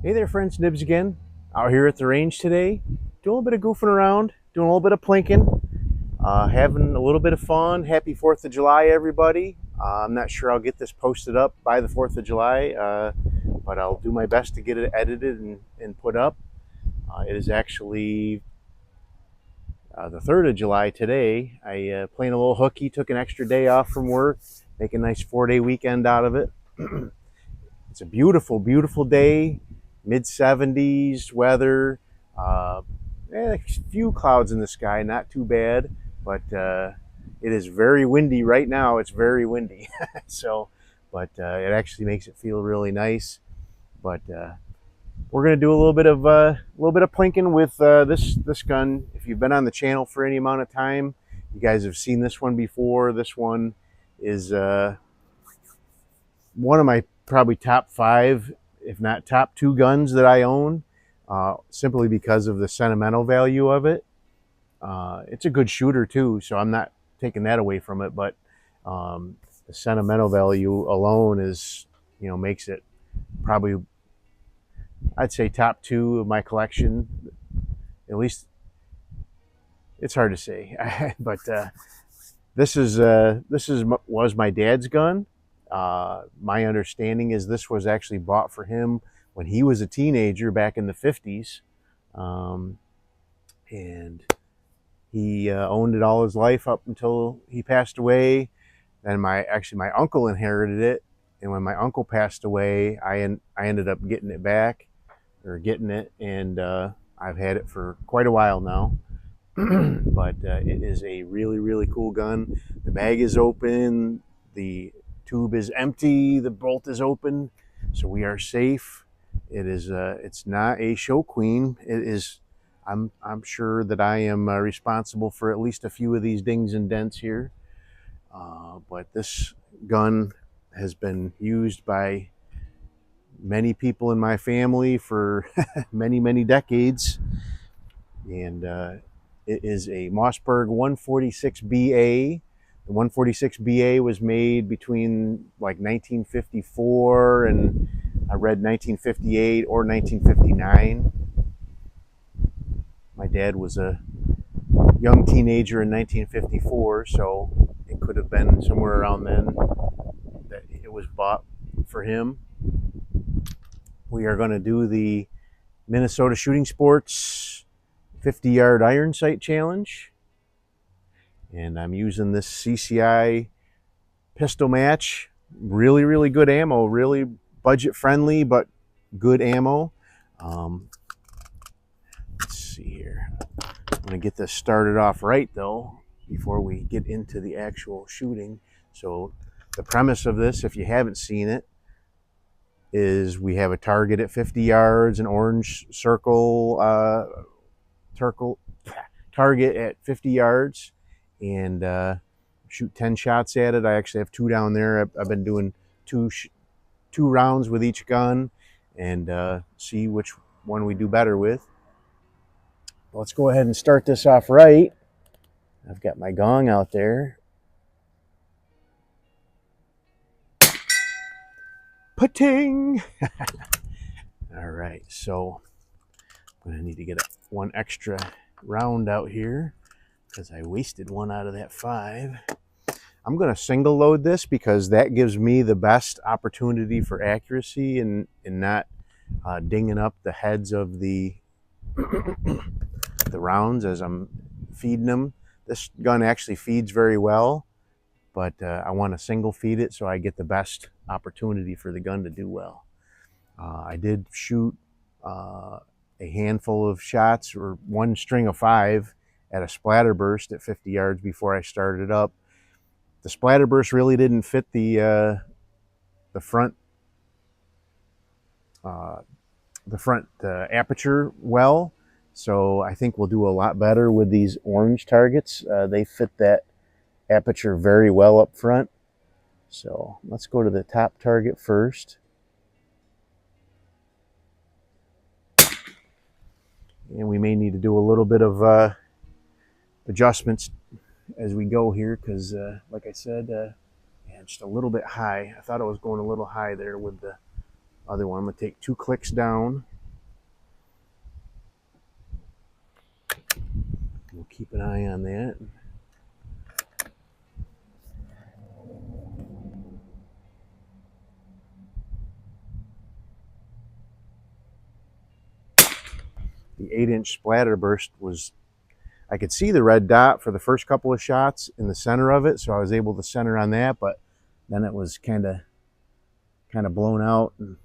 Hey there, friends. Nibs again. Out here at the range today, doing a little bit of goofing around, doing a little bit of plinking, having a little bit of fun. Happy 4th of July, everybody. I'm not sure I'll get this posted up by the 4th of July, but I'll do my best to get it edited and put up. It is actually the 3rd of July today. I playing a little hooky, took an extra day off from work, make a nice 4-day weekend out of it. It's a beautiful, beautiful day, mid 70s weather. Uh, a few clouds in the sky, not too bad, but it is very windy right now. It's very windy, so, but it actually makes it feel really nice. But we're gonna do a little bit of plinking with this gun. If you've been on the channel for any amount of time, you guys have seen this one before. This one is one of my probably top 5, if not top 2 guns that I own, simply because of the sentimental value of it. It's a good shooter too, so I'm not taking that away from it, but the sentimental value alone is, makes it probably, I'd say, top 2 of my collection. At least it's hard to say, but this was my dad's gun. My understanding is this was actually bought for him when he was a teenager back in the 50s. And he owned it all his life up until he passed away. Then my uncle inherited it. And when my uncle passed away, I ended up getting it back, or getting it. And I've had it for quite a while now. But it is a really, really cool gun. The mag is open. The tube is empty. The bolt is open, so we are safe. It is. It's not a show queen. It is. I'm sure that I am responsible for at least a few of these dings and dents here. But this gun has been used by many people in my family for many, many decades, and it is a Mossberg 146BA. The 146BA was made between like 1954 and I read 1958 or 1959. My dad was a young teenager in 1954, so it could have been somewhere around then that it was bought for him. We are going to do the Minnesota Shooting Sports 50-yard iron sight challenge. And I'm using this CCI pistol match. Really, really good ammo. Really budget friendly, but good ammo. Let's see here. I'm going to get this started off right, though, before we get into the actual shooting. So the premise of this, if you haven't seen it, is we have a target at 50 yards, an orange circle, target at 50 yards, and shoot 10 shots at it. I actually have 2 down there. I've been doing two rounds with each gun, and see which one we do better with. Let's go ahead and start this off right. I've got my gong out there. Pating! All right, so I'm gonna need to get one extra round out here because I wasted one out of that 5. I'm going to single load this because that gives me the best opportunity for accuracy and not dinging up the heads of the the rounds as I'm feeding them. This gun actually feeds very well, but I want to single feed it so I get the best opportunity for the gun to do well. I did shoot a handful of shots, or one string of 5 at a splatter burst at 50 yards before I started up. The splatter burst really didn't fit the front aperture well, so I think we'll do a lot better with these orange targets. They fit that aperture very well up front. So let's go to the top target first. And we may need to do a little bit of adjustments as we go here because, like I said, yeah, just a little bit high. I thought I was going a little high there with the other one. I'm going to take 2 clicks down. we'll keep an eye on that. The 8-inch splatter burst was, I could see the red dot for the first couple of shots in the center of it, so I was able to center on that, but then it was kind of blown out, and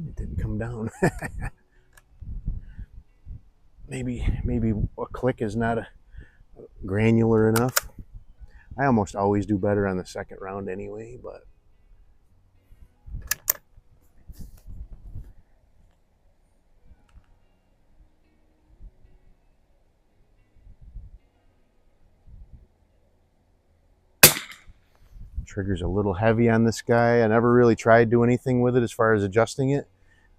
it didn't come down. maybe a click is not granular enough. I almost always do better on the second round anyway, but trigger's a little heavy on this guy. I never really tried doing anything with it as far as adjusting it.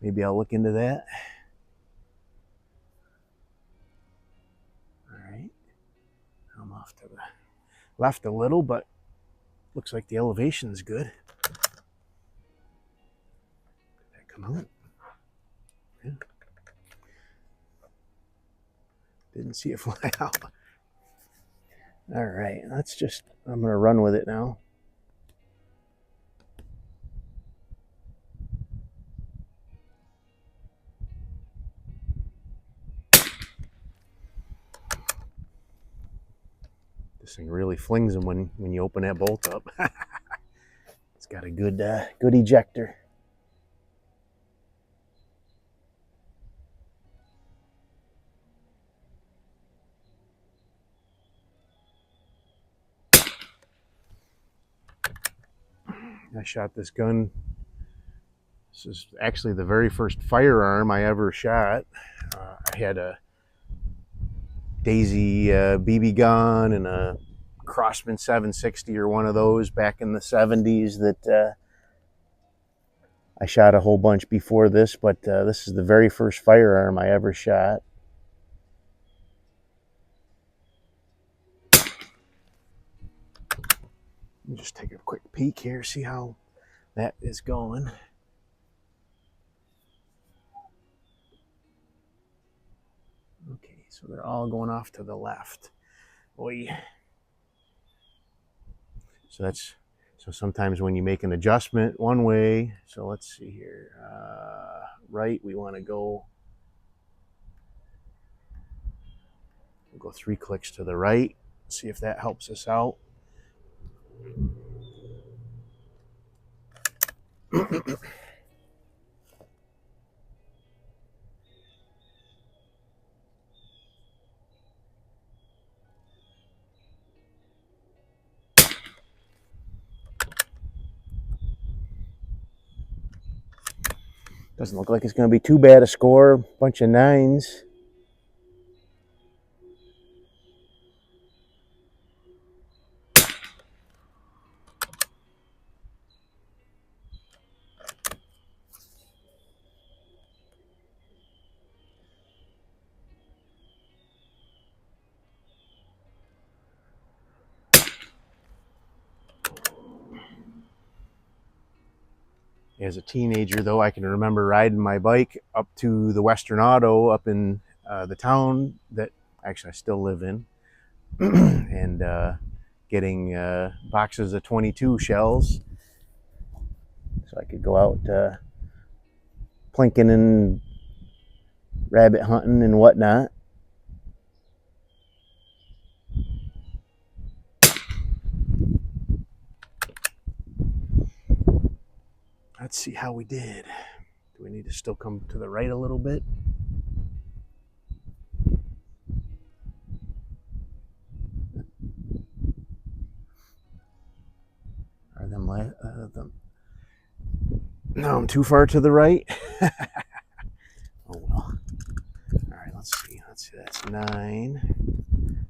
Maybe I'll look into that. All right, I'm off to the left a little, but looks like the elevation's good. Did that come out? Yeah. Didn't see it fly out. All right, I'm gonna run with it now. This thing really flings them when you open that bolt up. It's got a good ejector. I shot this gun. This is actually the very first firearm I ever shot. I had a Daisy BB gun and a Crossman 760 or one of those back in the 70s that I shot a whole bunch before this, but this is the very first firearm I ever shot. Let me just take a quick peek here, see how that is going. Okay, so they're all going off to the left. Boy. So sometimes when you make an adjustment one way, so let's see here, right, we want to go 3 clicks to the right, see if that helps us out. Doesn't look like it's going to be too bad a score. Bunch of 9s. As a teenager, though, I can remember riding my bike up to the Western Auto up in the town that actually I still live in, and getting boxes of 22 shells so I could go out plinking and rabbit hunting and whatnot. Let's see how we did. Do we need to still come to the right a little bit? Are them no, I'm too far to the right. Oh well. All right, let's see. That's 9.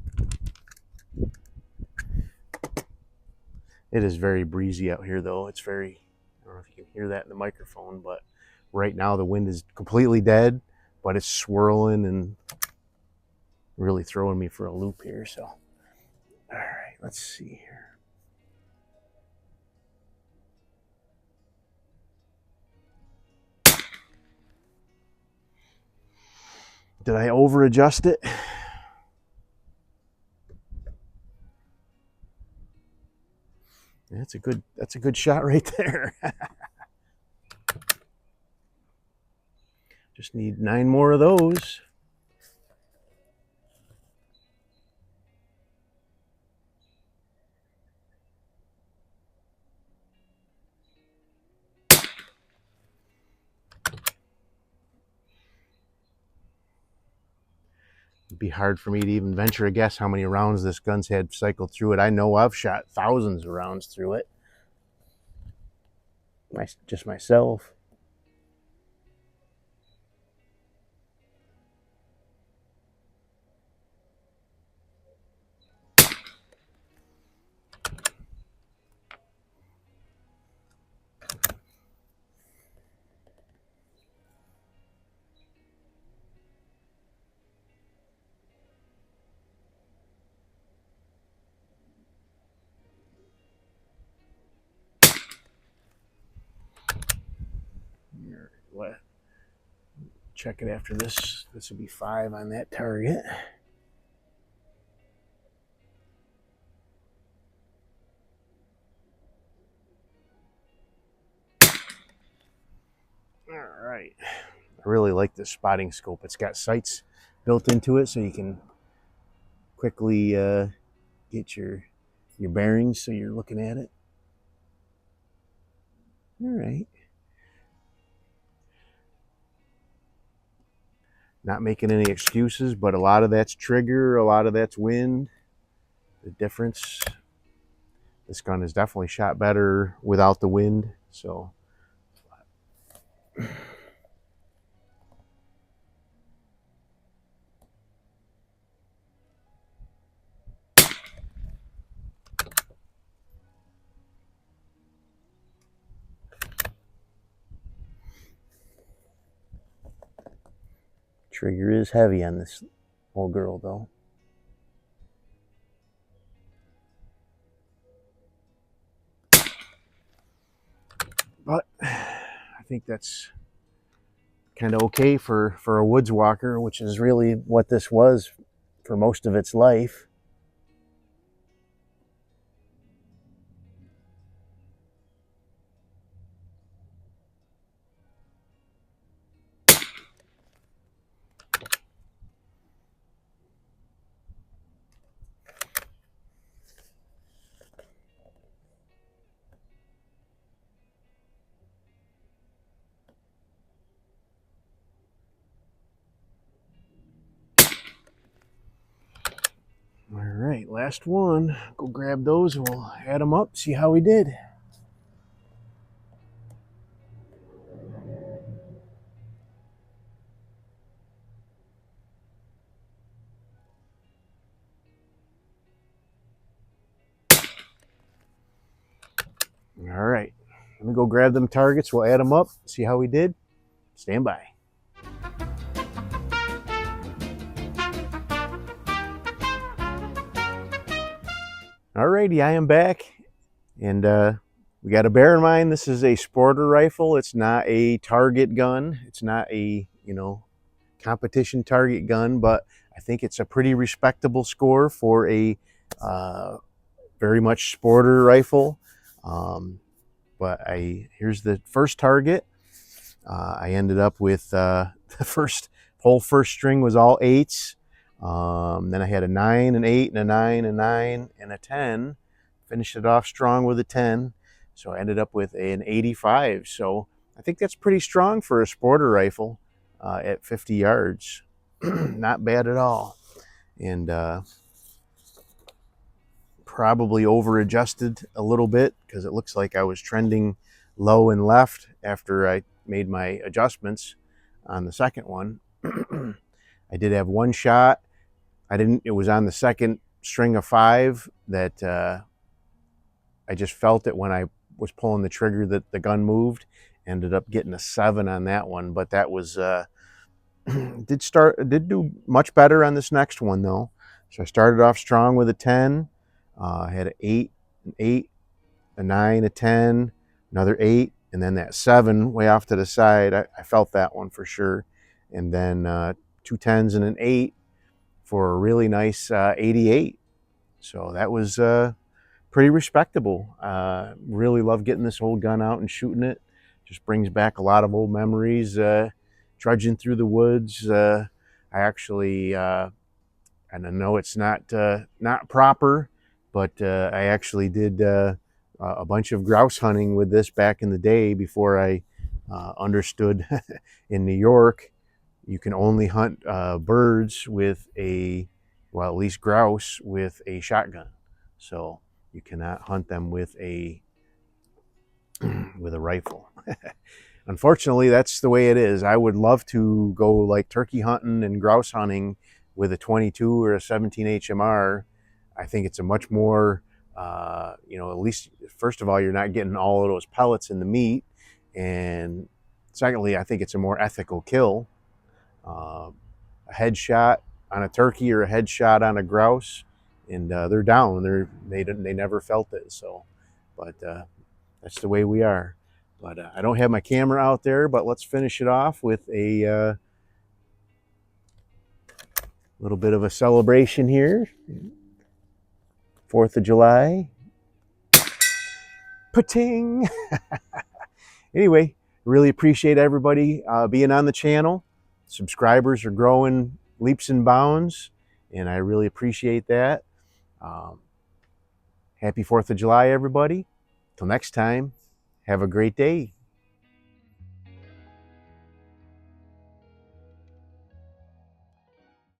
It is very breezy out here, though. It's very, I don't know if you can hear that in the microphone, but right now the wind is completely dead, but it's swirling and really throwing me for a loop here. So, all right, let's see here. Did I over adjust it? That's a good shot right there. Just need 9 more of those. It'd be hard for me to even venture a guess how many rounds this gun's had cycled through it. I know I've shot thousands of rounds through it. Just myself. Check it after this. This will be 5 on that target. All right. I really like this spotting scope. It's got sights built into it so you can quickly get your bearings so you're looking at it. All right. Not making any excuses, but a lot of that's trigger, a lot of that's wind. The difference, this gun is definitely shot better without the wind, so. Trigger is heavy on this old girl though. But I think that's kind of okay for a woods walker, which is really what this was for most of its life. All right, last one. Go grab those and we'll add them up, see how we did. All right, let me go grab them targets. We'll add them up, see how we did. Stand by. Alrighty, I am back, and we got to bear in mind this is a sporter rifle. It's not a target gun. It's not a competition target gun, but I think it's a pretty respectable score for a very much sporter rifle. But here's the first target. I ended up with the whole first string was all 8s. Then I had a 9, an 8, and a 9, a 9, and a 10. Finished it off strong with a 10. So I ended up with an 85. So I think that's pretty strong for a sporter rifle at 50 yards. Not bad at all. And probably over adjusted a little bit because it looks like I was trending low and left after I made my adjustments on the second one. I did have one shot. It was on the second string of 5 that I just felt it when I was pulling the trigger that the gun moved. Ended up getting a 7 on that one, but that was did do much better on this next one though. So I started off strong with a 10. I had an 8, an 8, a 9, a 10, another 8, and then that 7 way off to the side. I felt that one for sure. And then two 10s and an 8 for a really nice 88. So that was pretty respectable. Really love getting this old gun out and shooting it. Just brings back a lot of old memories. Trudging through the woods. I actually, and I know it's not proper, but I actually did a bunch of grouse hunting with this back in the day before I understood in New York you can only hunt birds with well, at least grouse with a shotgun. So you cannot hunt them with a rifle. Unfortunately, that's the way it is. I would love to go like turkey hunting and grouse hunting with a 22 or a 17 HMR. I think it's a much more, at least, first of all, you're not getting all of those pellets in the meat. And secondly, I think it's a more ethical kill. A headshot on a turkey or a headshot on a grouse, and they're down. They never felt it. So, but that's the way we are. But I don't have my camera out there. But let's finish it off with a little bit of a celebration here. 4th of July. Pating. Anyway, really appreciate everybody being on the channel. Subscribers are growing leaps and bounds, and I really appreciate that. Happy 4th of July, everybody. Till next time, have a great day.